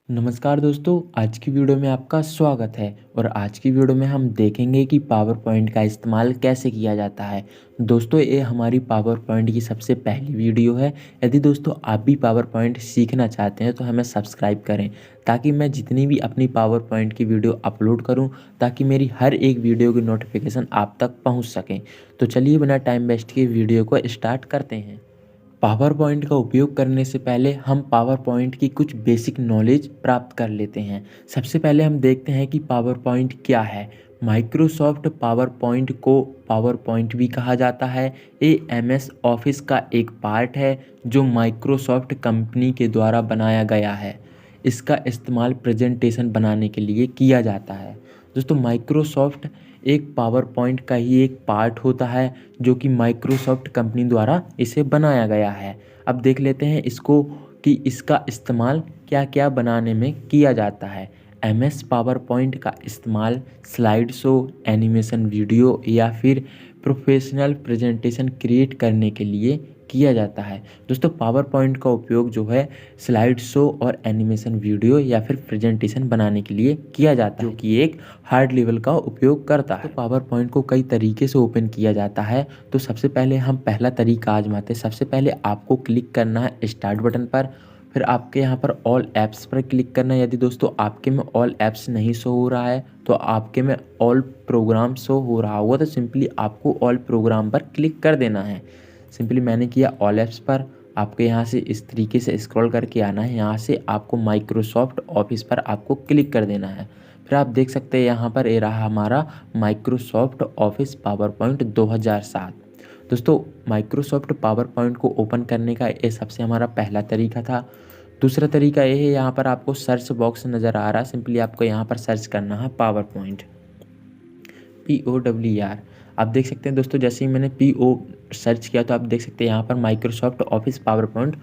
नमस्कार दोस्तों, आज की वीडियो में आपका स्वागत है। और आज की वीडियो में हम देखेंगे कि पावर पॉइंट का इस्तेमाल कैसे किया जाता है। दोस्तों, ये हमारी पावर पॉइंट की सबसे पहली वीडियो है। यदि दोस्तों आप भी पावर पॉइंट सीखना चाहते हैं तो हमें सब्सक्राइब करें, ताकि मैं जितनी भी अपनी पावर पॉइंट की वीडियो अपलोड करूं, ताकि मेरी हर एक वीडियो की नोटिफिकेशन आप तक पहुँच सकें। तो चलिए बिना टाइम वेस्ट किए वीडियो को स्टार्ट करते हैं। पावर पॉइंट का उपयोग करने से पहले हम पावर पॉइंट की कुछ बेसिक नॉलेज प्राप्त कर लेते हैं। सबसे पहले हम देखते हैं कि पावर पॉइंट क्या है। माइक्रोसॉफ्ट पावर पॉइंट को पावर पॉइंट भी कहा जाता है। ये एमएस ऑफिस का एक पार्ट है जो माइक्रोसॉफ्ट कंपनी के द्वारा बनाया गया है। इसका इस्तेमाल प्रेजेंटेशन बनाने के लिए किया जाता है। दोस्तों, माइक्रोसॉफ्ट एक पावर पॉइंट का ही एक पार्ट होता है जो कि माइक्रोसॉफ्ट कंपनी द्वारा इसे बनाया गया है। अब देख लेते हैं इसको कि इसका इस्तेमाल क्या क्या बनाने में किया जाता है। एमएस पावर पॉइंट का इस्तेमाल स्लाइड शो, एनिमेशन वीडियो या फिर प्रोफेशनल प्रेजेंटेशन क्रिएट करने के लिए किया जाता है। दोस्तों, पावर पॉइंट का उपयोग जो है स्लाइड शो और एनिमेशन वीडियो या फिर प्रेजेंटेशन बनाने के लिए किया जाता है, जो कि एक हार्ड लेवल का उपयोग करता है। तो पावर पॉइंट को कई तरीके से ओपन किया जाता है। तो सबसे पहले हम पहला तरीका आजमाते हैं। सबसे पहले आपको क्लिक करना है स्टार्ट बटन पर, फिर आपके यहाँ पर ऑल ऐप्स पर क्लिक करना है। यदि दोस्तों आपके में ऑल ऐप्स नहीं शो हो रहा है तो आपके में ऑल प्रोग्राम शो हो रहा होगा, तो सिंपली आपको ऑल प्रोग्राम पर क्लिक कर देना है। सिंपली मैंने किया ऑल ऐप्स पर। आपके यहाँ से इस तरीके से स्क्रॉल करके आना है। यहाँ से आपको माइक्रोसॉफ्ट ऑफिस पर आपको क्लिक कर देना है। फिर आप देख सकते हैं यहाँ पर ये रहा हमारा माइक्रोसॉफ्ट ऑफिस पावर पॉइंट 2007। दोस्तों, माइक्रोसॉफ्ट पावर पॉइंट को ओपन करने का ये सबसे हमारा पहला तरीका था। दूसरा तरीका ये है, यहाँ पर आपको सर्च बॉक्स नज़र आ रहा है। सिंपली आपको यहाँ पर सर्च करना है पावर पॉइंट, POWR। आप देख सकते हैं दोस्तों, जैसे ही मैंने PO सर्च किया तो आप देख सकते हैं यहाँ पर माइक्रोसॉफ्ट ऑफिस पावर पॉइंट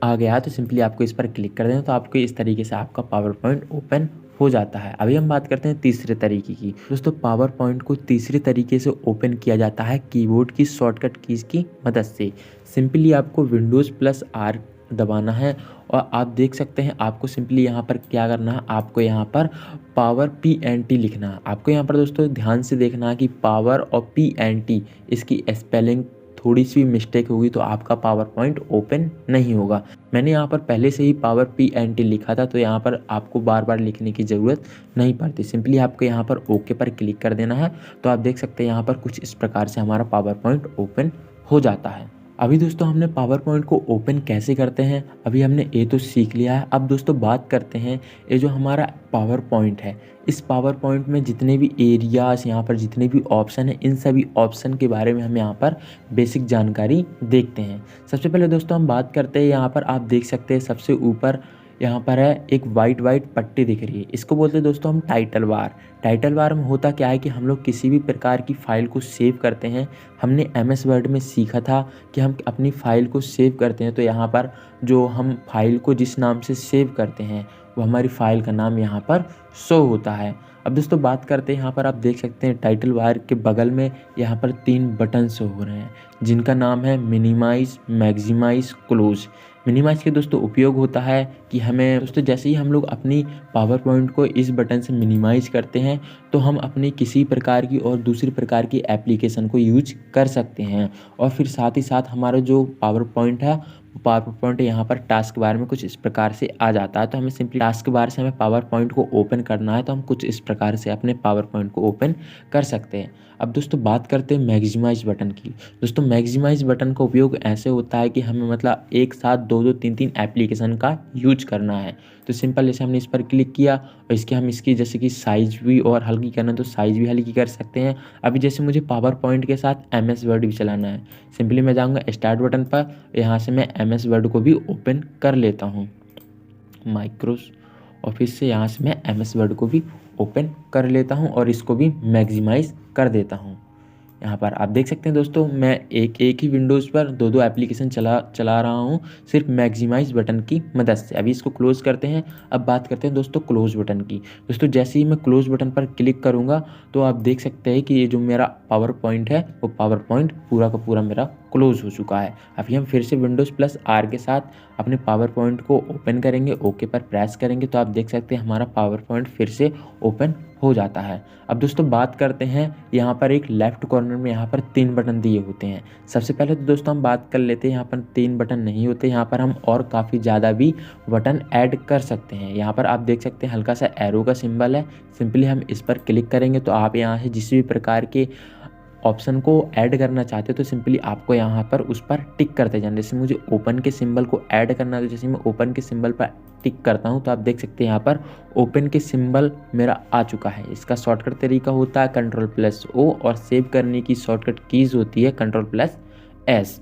आ गया। तो सिंपली आपको इस पर क्लिक कर देना, तो आपको इस तरीके से आपका पावर पॉइंट ओपन हो जाता है। अभी हम बात करते हैं तीसरे तरीके की। दोस्तों, पावर पॉइंट को तीसरे तरीके से ओपन किया जाता है कीबोर्ड की शॉर्टकट कीज की मदद से। सिंपली आपको Windows+R दबाना है और आप देख सकते हैं आपको सिंपली यहाँ पर क्या करना है, आपको यहाँ पर पावर PNT लिखना है। आपको यहाँ पर दोस्तों ध्यान से देखना है कि पावर और PNT इसकी स्पेलिंग थोड़ी सी मिस्टेक होगी तो आपका पावर पॉइंट ओपन नहीं होगा। मैंने यहाँ पर पहले से ही पावर PNT लिखा था, तो यहाँ पर आपको बार बार लिखने की ज़रूरत नहीं पड़ती। सिंपली आपको यहाँ पर ओके पर क्लिक कर देना है। तो आप देख सकते हैं यहाँ पर कुछ इस प्रकार से हमारा पावर पॉइंट ओपन हो जाता है। अभी दोस्तों हमने पावर पॉइंट को ओपन कैसे करते हैं, अभी हमने ये तो सीख लिया है। अब दोस्तों बात करते हैं ये जो हमारा पावर पॉइंट है, इस पावर पॉइंट में जितने भी एरियाज़, यहाँ पर जितने भी ऑप्शन हैं, इन सभी ऑप्शन के बारे में हम यहाँ पर बेसिक जानकारी देखते हैं। सबसे पहले दोस्तों हम बात करते हैं, यहाँ पर आप देख सकते हैं सबसे ऊपर यहाँ पर है एक वाइट पट्टी दिख रही है। इसको बोलते हैं दोस्तों हम टाइटल बार। टाइटल बार में होता क्या है कि हम लोग किसी भी प्रकार की फ़ाइल को सेव करते हैं। हमने MS वर्ड में सीखा था कि हम अपनी फ़ाइल को सेव करते हैं, तो यहाँ पर जो हम फाइल को जिस नाम से सेव करते हैं वो हमारी फ़ाइल का नाम यहाँ पर शो होता है। अब दोस्तों बात करते हैं, यहाँ पर आप देख सकते हैं टाइटल बार के बगल में यहाँ पर 3 बटन शो हो रहे हैं, जिनका नाम है मिनिमाइज़, मैक्सिमाइज़, क्लोज़। मिनिमाइज़ के दोस्तों उपयोग होता है कि हमें दोस्तों जैसे ही हम लोग अपनी पावर पॉइंट को इस बटन से मिनिमाइज़ करते हैं तो हम अपनी किसी प्रकार की और दूसरी प्रकार की एप्लीकेशन को यूज कर सकते हैं। और फिर साथ ही साथ हमारा जो पावर पॉइंट है, पावर पॉइंट यहाँ पर टास्क बार में कुछ इस प्रकार से आ जाता है। तो हमें सिंपली टास्क बार से हमें पावर पॉइंट को ओपन करना है, तो हम कुछ इस प्रकार से अपने पावर पॉइंट को ओपन कर सकते हैं। अब दोस्तों बात करते हैं मैक्सिमाइज बटन की। दोस्तों मैक्सिमाइज बटन का उपयोग ऐसे होता है कि हमें मतलब एक साथ 2-2, 3-3 एप्लीकेशन का यूज करना है। तो सिंपल जैसे हमने इस पर क्लिक किया और इसकी जैसे कि साइज़ भी और हल्की करना है तो साइज़ भी हल्की कर सकते हैं। अभी जैसे मुझे पावर पॉइंट के साथ MS वर्ड भी चलाना है, सिंपली मैं जाऊँगा स्टार्ट बटन पर, यहाँ से मैं MS वर्ड को भी ओपन कर लेता हूँ। माइक्रोसॉफ्ट ऑफिस से यहाँ से मैं MS वर्ड को भी ओपन कर लेता हूँ और इसको भी मैक्सिमाइज़ कर देता हूँ। यहाँ पर आप देख सकते हैं दोस्तों मैं एक ही विंडोज़ पर 2-2 एप्लीकेशन चला रहा हूँ सिर्फ मैक्सिमाइज़ बटन की मदद से। अभी इसको क्लोज़ करते हैं। अब बात करते हैं दोस्तों क्लोज़ बटन की। दोस्तों जैसे ही मैं क्लोज़ बटन पर क्लिक करूँगा तो आप देख सकते हैं कि ये जो मेरा पावर पॉइंट है वो पावर पॉइंट पूरा का पूरा मेरा क्लोज़ हो चुका है। अभी हम फिर से विंडोज़ प्लस आर के साथ अपने पावर पॉइंट को ओपन करेंगे, ओके पर प्रेस करेंगे तो आप देख सकते हैं हमारा पावर पॉइंट फिर से ओपन हो जाता है। अब दोस्तों बात करते हैं, यहाँ पर एक लेफ़्ट कॉर्नर में यहाँ पर 3 बटन दिए होते हैं। सबसे पहले तो दोस्तों हम बात कर लेते हैं, यहाँ पर 3 बटन नहीं होते, यहाँ पर हम और काफ़ी ज़्यादा भी बटन ऐड कर सकते हैं। यहाँ पर आप देख सकते हैं हल्का सा एरो का सिंबल है, सिंपली हम इस पर क्लिक करेंगे तो आप यहाँ से जिस भी प्रकार के ऑप्शन को ऐड करना चाहते हो तो सिंपली आपको यहाँ पर उस पर टिक करते जाना। जैसे मुझे ओपन के सिंबल को ऐड करना है तो जैसे मैं ओपन के सिंबल पर टिक करता हूँ तो आप देख सकते हैं यहाँ पर ओपन के सिंबल मेरा आ चुका है। इसका शॉर्टकट तरीका होता है Ctrl+O और सेव करने की शॉर्टकट कीज़ होती है Ctrl+S।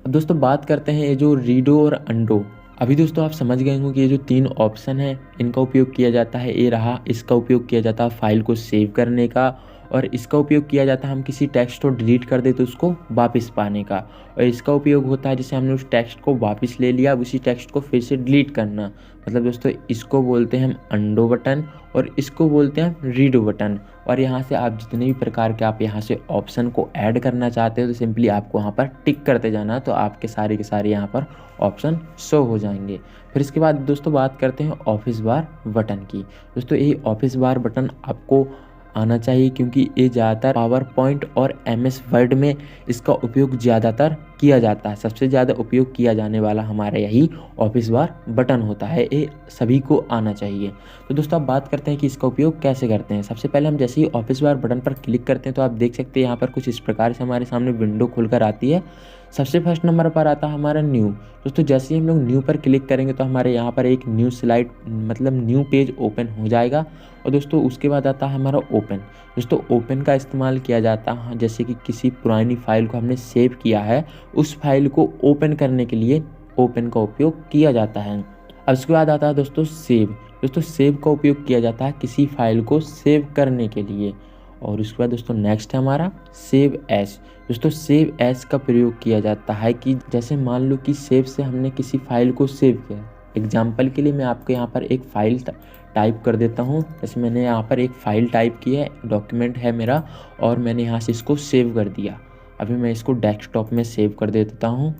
अब दोस्तों बात करते हैं ये जो रीडो और अंडो। अभी दोस्तों आप समझ गए होंगे कि ये जो 3 ऑप्शन है इनका उपयोग किया जाता है, ये रहा, इसका उपयोग किया जाता है फाइल को सेव करने का, और इसका उपयोग किया जाता है हम किसी टेक्स्ट को डिलीट कर दे तो उसको वापस पाने का, और इसका उपयोग होता है जैसे हमने उस टेक्स्ट को वापस ले लिया, अब उसी टेक्स्ट को फिर से डिलीट करना। मतलब दोस्तों इसको बोलते हैं हम अंडो बटन और इसको बोलते हैं हम रीडो बटन। और यहाँ से आप जितने भी प्रकार के आप यहाँ से ऑप्शन को ऐड करना चाहते हो तो सिंपली आपको वहाँ पर टिक करते जाना, तो आपके सारे के सारे यहाँ पर ऑप्शन शो हो जाएंगे। फिर इसके बाद दोस्तों बात करते हैं ऑफिस बार बटन की। दोस्तों ये ऑफिस बार बटन आपको आना चाहिए क्योंकि ये ज़्यादातर पावर पॉइंट और MS वर्ड में इसका उपयोग ज़्यादातर किया जाता है। सबसे ज़्यादा उपयोग किया जाने वाला हमारा यही ऑफिस बार बटन होता है, ये सभी को आना चाहिए। तो दोस्तों आप बात करते हैं कि इसका उपयोग कैसे करते हैं। सबसे पहले हम जैसे ही ऑफिस बार बटन पर क्लिक करते हैं तो आप देख सकते हैं यहाँ पर कुछ इस प्रकार से हमारे सामने विंडो खुलकर आती है। सबसे फर्स्ट नंबर पर आता है हमारा न्यू। दोस्तों जैसे ही हम लोग न्यू पर क्लिक करेंगे तो हमारे यहाँ पर एक न्यू स्लाइड मतलब न्यू पेज ओपन हो जाएगा। और दोस्तों उसके बाद आता है हमारा ओपन। दोस्तों ओपन का इस्तेमाल किया जाता है जैसे कि किसी पुरानी फाइल को हमने सेव किया है, उस फाइल को ओपन करने के लिए ओपन का उपयोग किया जाता है। अब उसके बाद आता है दोस्तों सेव। दोस्तों सेव का उपयोग किया जाता है किसी फाइल को सेव करने के लिए। और उसके बाद दोस्तों नेक्स्ट है हमारा सेव एज। दोस्तों सेव एज का प्रयोग किया जाता है कि जैसे मान लो कि सेव से हमने किसी फाइल को सेव किया। एग्जाम्पल के लिए मैं आपको यहाँ पर एक फ़ाइल टाइप कर देता हूँ। जैसे मैंने यहाँ पर एक फ़ाइल टाइप की है, डॉक्यूमेंट है मेरा, और मैंने यहाँ से इसको सेव कर दिया। अभी मैं इसको डेस्कटॉप में सेव कर देता हूँ।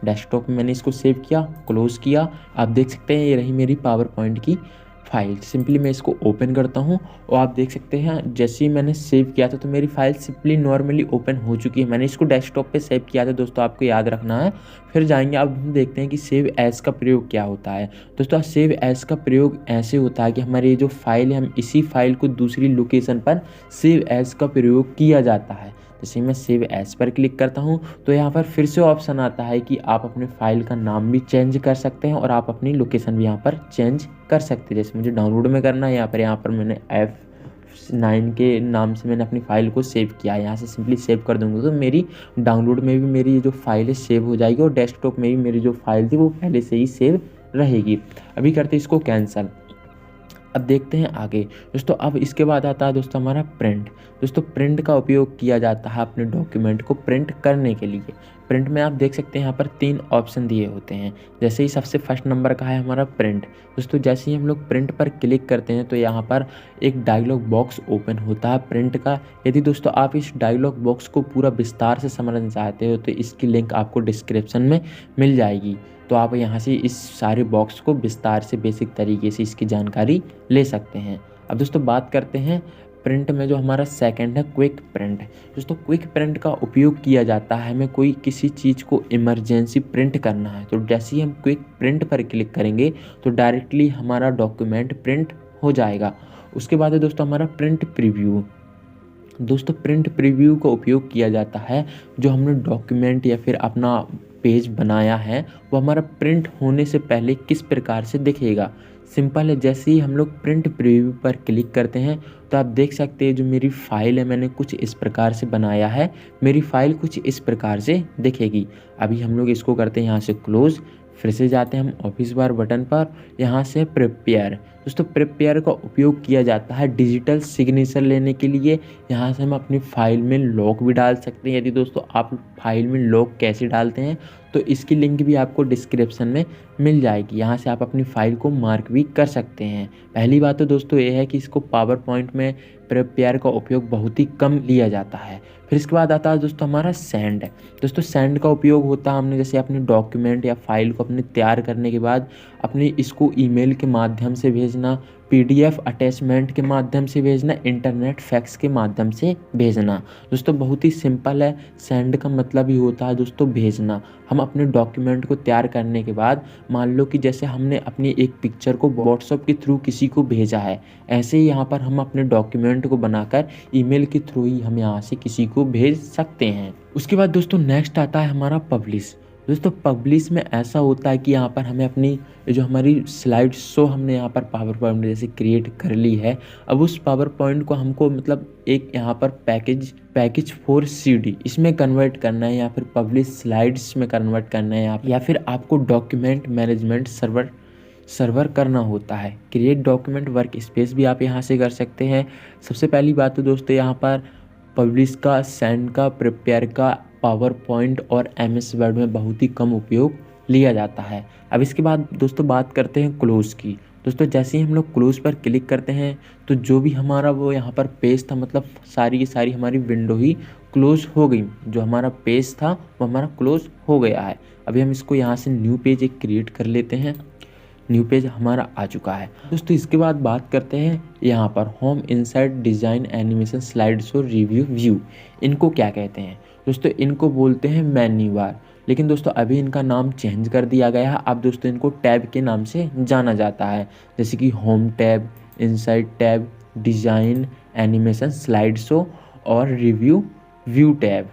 डेस्कटॉप में मैंने इसको सेव किया, क्लोज़ किया। आप देख सकते हैं ये रही मेरी पावर पॉइंट की फाइल। सिंपली मैं इसको ओपन करता हूँ और आप देख सकते हैं जैसे ही मैंने सेव किया था तो मेरी फाइल सिंपली नॉर्मली ओपन हो चुकी है। मैंने इसको डेस्कटॉप पे सेव किया था दोस्तों, आपको याद रखना है। फिर जाएंगे, अब हम देखते हैं कि सेव एज का प्रयोग क्या होता है। दोस्तों सेव एज का प्रयोग ऐसे होता है कि हमारी ये जो फाइल है हम इसी फाइल को दूसरी लोकेशन पर सेव एज का प्रयोग किया जाता है। जैसे मैं सेव एज पर क्लिक करता हूं तो यहाँ पर फिर से ऑप्शन आता है कि आप अपने फाइल का नाम भी चेंज कर सकते हैं और आप अपनी लोकेशन भी यहाँ पर चेंज कर सकते हैं। जैसे मुझे डाउनलोड में करना है, यहाँ पर मैंने F9 के नाम से मैंने अपनी फ़ाइल को सेव किया है। यहाँ से सिंपली सेव कर दूँगा तो मेरी डाउनलोड में भी मेरी जो फाइल है सेव हो जाएगी और डेस्कटॉप में भी मेरी जो फाइल थी वो पहले से ही सेव रहेगी। अभी करते हैं इसको कैंसिल। अब देखते हैं आगे दोस्तों। अब इसके बाद आता है दोस्तों हमारा प्रिंट। दोस्तों प्रिंट का उपयोग किया जाता है अपने डॉक्यूमेंट को प्रिंट करने के लिए। प्रिंट में आप देख सकते हैं यहाँ पर 3 ऑप्शन दिए होते हैं। जैसे ही सबसे फर्स्ट नंबर का है हमारा प्रिंट। दोस्तों जैसे ही हम लोग प्रिंट पर क्लिक करते हैं तो यहाँ पर एक डायलॉग बॉक्स ओपन होता है प्रिंट का। यदि दोस्तों आप इस डायलॉग बॉक्स को पूरा विस्तार से समझना चाहते हो तो इसकी लिंक आपको डिस्क्रिप्शन में मिल जाएगी, तो आप यहाँ से इस सारे बॉक्स को विस्तार से बेसिक तरीके से इसकी जानकारी ले सकते हैं। अब दोस्तों बात करते हैं प्रिंट में जो हमारा सेकंड है क्विक प्रिंट। दोस्तों क्विक प्रिंट का उपयोग किया जाता है हमें कोई किसी चीज़ को इमरजेंसी प्रिंट करना है तो जैसे ही हम क्विक प्रिंट पर क्लिक करेंगे तो डायरेक्टली हमारा डॉक्यूमेंट प्रिंट हो जाएगा। उसके बाद है दोस्तों हमारा प्रिंट प्रीव्यू। दोस्तों प्रिंट प्रीव्यू का उपयोग किया जाता है जो हमने डॉक्यूमेंट या फिर अपना पेज बनाया है वो हमारा प्रिंट होने से पहले किस प्रकार से दिखेगा। सिंपल है, जैसे ही हम लोग प्रिंट प्रीव्यू पर क्लिक करते हैं तो आप देख सकते हैं जो मेरी फ़ाइल है मैंने कुछ इस प्रकार से बनाया है, मेरी फ़ाइल कुछ इस प्रकार से दिखेगी। अभी हम लोग इसको करते हैं यहाँ से क्लोज़। फिर से जाते हैं हम ऑफिस बार बटन पर, यहाँ से प्रिपेयर। दोस्तों प्रिपेयर का उपयोग किया जाता है डिजिटल सिग्नेचर लेने के लिए। यहाँ से हम अपनी फ़ाइल में लॉक भी डाल सकते हैं। यदि दोस्तों आप फाइल में लॉक कैसे डालते हैं तो इसकी लिंक भी आपको डिस्क्रिप्शन में मिल जाएगी। यहाँ से आप अपनी फ़ाइल को मार्क भी कर सकते हैं। पहली बात तो दोस्तों ये है कि इसको पावर पॉइंट में प्रिपेयर का उपयोग बहुत ही कम लिया जाता है। फिर इसके बाद आता है दोस्तों हमारा सेंड। दोस्तों सेंड का उपयोग होता है हमने जैसे अपने डॉक्यूमेंट या फाइल को अपने तैयार करने के बाद अपने इसको ईमेल के माध्यम से भेजना, पीडीएफ अटैचमेंट के माध्यम से भेजना, इंटरनेट फैक्स के माध्यम से भेजना। दोस्तों बहुत ही सिंपल है। सेंड का मतलब ही होता है दोस्तों भेजना। हम अपने डॉक्यूमेंट को तैयार करने के बाद मान लो कि जैसे हमने अपनी एक पिक्चर को व्हाट्सएप के थ्रू किसी को भेजा है, ऐसे ही यहाँ पर हम अपने डॉक्यूमेंट को बनाकर ईमेल के थ्रू ही हम यहाँ से किसी को भेज सकते हैं। उसके बाद दोस्तों नेक्स्ट आता है हमारा पब्लिश। दोस्तों पब्लिश में ऐसा होता है कि यहाँ पर हमें अपनी जो हमारी स्लाइड शो हमने यहाँ पर पावर पॉइंट में जैसे क्रिएट कर ली है, अब उस पावर पॉइंट को हमको मतलब एक यहाँ पर पैकेज फॉर सीडी इसमें कन्वर्ट करना है, या फिर पब्लिश स्लाइड्स में कन्वर्ट करना है, या फिर आपको डॉक्यूमेंट मैनेजमेंट सर्वर करना होता है। क्रिएट डॉक्यूमेंट वर्क स्पेस भी आप यहाँ से कर सकते हैं। सबसे पहली बात तो दोस्तों यहाँ पर पब्लिश का, सेंड का, प्रिपेयर का पावर पॉइंट और एमएस वर्ड में बहुत ही कम उपयोग लिया जाता है। अब इसके बाद दोस्तों बात करते हैं क्लोज की। दोस्तों जैसे ही हम लोग क्लोज पर क्लिक करते हैं तो जो भी हमारा वो यहाँ पर पेज था, मतलब सारी की सारी हमारी विंडो ही क्लोज हो गई। जो हमारा पेज था वो हमारा क्लोज हो गया है। अभी हम इसको यहाँ से न्यू पेज एक क्रिएट कर लेते हैं। न्यू पेज हमारा आ चुका है। दोस्तों इसके बाद बात करते हैं यहाँ पर home, inside, design, animation, slide show, review, view. इनको क्या कहते हैं दोस्तों? इनको बोलते हैं मेन्यू बार। लेकिन दोस्तों अभी इनका नाम चेंज कर दिया गया है। अब दोस्तों इनको टैब के नाम से जाना जाता है, जैसे कि home tab, inside tab, design, animation, slide show और रिव्यू, व्यू टैब।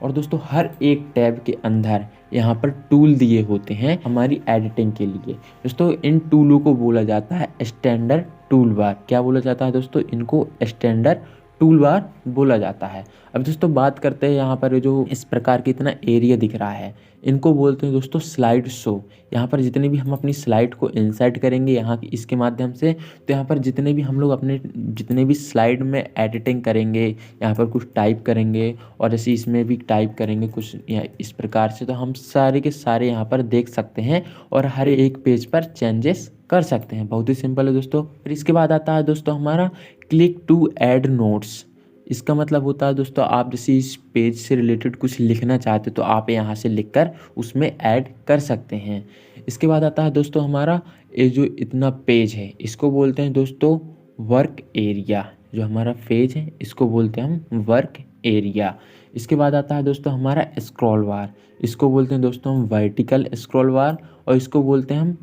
और दोस्तों हर एक टैब के अंदर यहाँ पर टूल दिए होते हैं हमारी एडिटिंग के लिए। दोस्तों इन टूलों को बोला जाता है स्टैंडर्ड टूल बार। क्या बोला जाता है दोस्तों? इनको स्टैंडर्ड टूल बार बोला जाता है। अब दोस्तों बात करते हैं यहाँ पर जो इस प्रकार की इतना एरिया दिख रहा है, इनको बोलते हैं दोस्तों स्लाइड शो। यहाँ पर जितने भी हम अपनी स्लाइड को इंसर्ट करेंगे यहाँ इसके माध्यम से, तो यहाँ पर जितने भी हम लोग अपने जितने भी स्लाइड में एडिटिंग करेंगे, यहाँ पर कुछ टाइप करेंगे और जैसे इसमें भी टाइप करेंगे कुछ इस प्रकार से, तो हम सारे के सारे यहाँ पर देख सकते हैं और हर एक पेज पर चेंजेस कर सकते हैं। बहुत ही सिंपल है दोस्तों। फिर इसके बाद आता है दोस्तों हमारा क्लिक टू ऐड नोट्स। इसका मतलब होता है दोस्तों आप जैसे इस पेज से रिलेटेड कुछ लिखना चाहते हो तो आप यहाँ से लिखकर उसमें ऐड कर सकते हैं। इसके बाद आता है दोस्तों हमारा ये जो इतना पेज है इसको बोलते हैं दोस्तों वर्क एरिया। जो हमारा पेज है इसको बोलते हैं हम वर्क एरिया। इसके बाद आता है दोस्तों हमारा स्क्रॉल बार। इसको बोलते हैं दोस्तों हम वर्टिकल स्क्रॉल बार, और इसको बोलते हैं हम,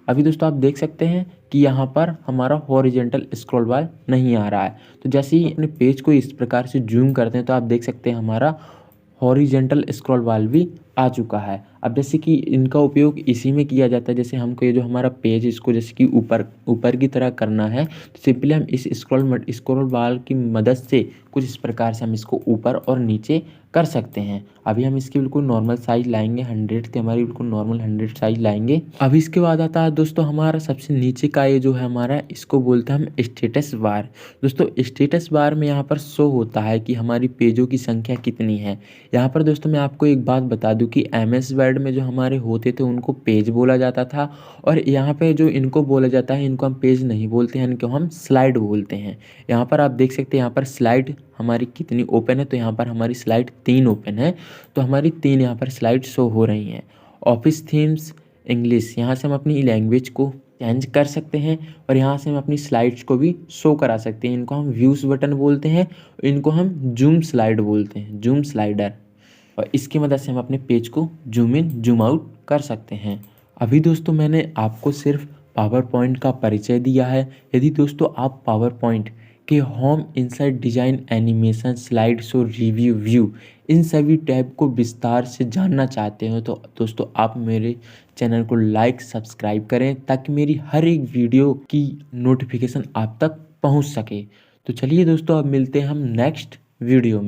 अभी दोस्तों आप देख सकते हैं कि यहाँ पर हमारा हॉरिजॉन्टल स्क्रॉल बार नहीं आ रहा है। तो जैसे ही अपने पेज को इस प्रकार से जूम करते हैं तो आप देख सकते हैं हमारा हॉरिजॉन्टल स्क्रॉल बार भी आ चुका है। अब जैसे कि इनका उपयोग इसी में किया जाता है, जैसे हमको ये जो हमारा पेज इसको जैसे कि ऊपर की तरह करना है तो सिंपली हम इस स्क्रॉल बार की मदद से कुछ इस प्रकार से हम इसको ऊपर और नीचे कर सकते हैं। अभी हम इसकी बिल्कुल नॉर्मल साइज लाएंगे, 100 की हमारी बिल्कुल नॉर्मल 100 साइज लाएंगे। अभी इसके बाद आता है दोस्तों हमारा सबसे नीचे का ये जो है हमारा, इसको बोलते हैं हम स्टेटस बार। दोस्तों स्टेटस बार में यहाँ पर शो होता है कि हमारी पेजों की संख्या कितनी है। यहाँ पर दोस्तों मैं आपको एक बात बता दूं कि एमएस वर्ड में जो हमारे होते थे उनको पेज बोला जाता था, और यहाँ पे जो इनको बोला जाता है इनको हम पेज नहीं बोलते हैं, इनको हम स्लाइड बोलते हैं। यहाँ पर आप देख सकते हैं यहाँ पर स्लाइड हमारी कितनी ओपन है, तो यहाँ पर हमारी स्लाइड 3 ओपन है, तो हमारी 3 यहाँ पर स्लाइड शो हो रही हैं। ऑफिस थीम्स इंग्लिश, यहाँ से हम अपनी लैंग्वेज को चेंज कर सकते हैं और यहाँ से हम अपनी स्लाइड्स को भी शो करा सकते हैं। इनको हम व्यूज़ बटन बोलते हैं, इनको हम जूम स्लाइड बोलते हैं, जूम स्लाइडर, और इसकी मदद से हम अपने पेज को जूम इन जूम आउट कर सकते हैं। अभी दोस्तों मैंने आपको सिर्फ पावर पॉइंट का परिचय दिया है। यदि दोस्तों आप पावर पॉइंट के home, inside, design, animation, slide show, review, view इन सभी टैब को विस्तार से जानना चाहते हो तो दोस्तों आप मेरे चैनल को लाइक सब्सक्राइब करें ताकि मेरी हर एक वीडियो की नोटिफिकेशन आप तक पहुंच सके। तो चलिए दोस्तों अब मिलते हैं हम नेक्स्ट वीडियो में।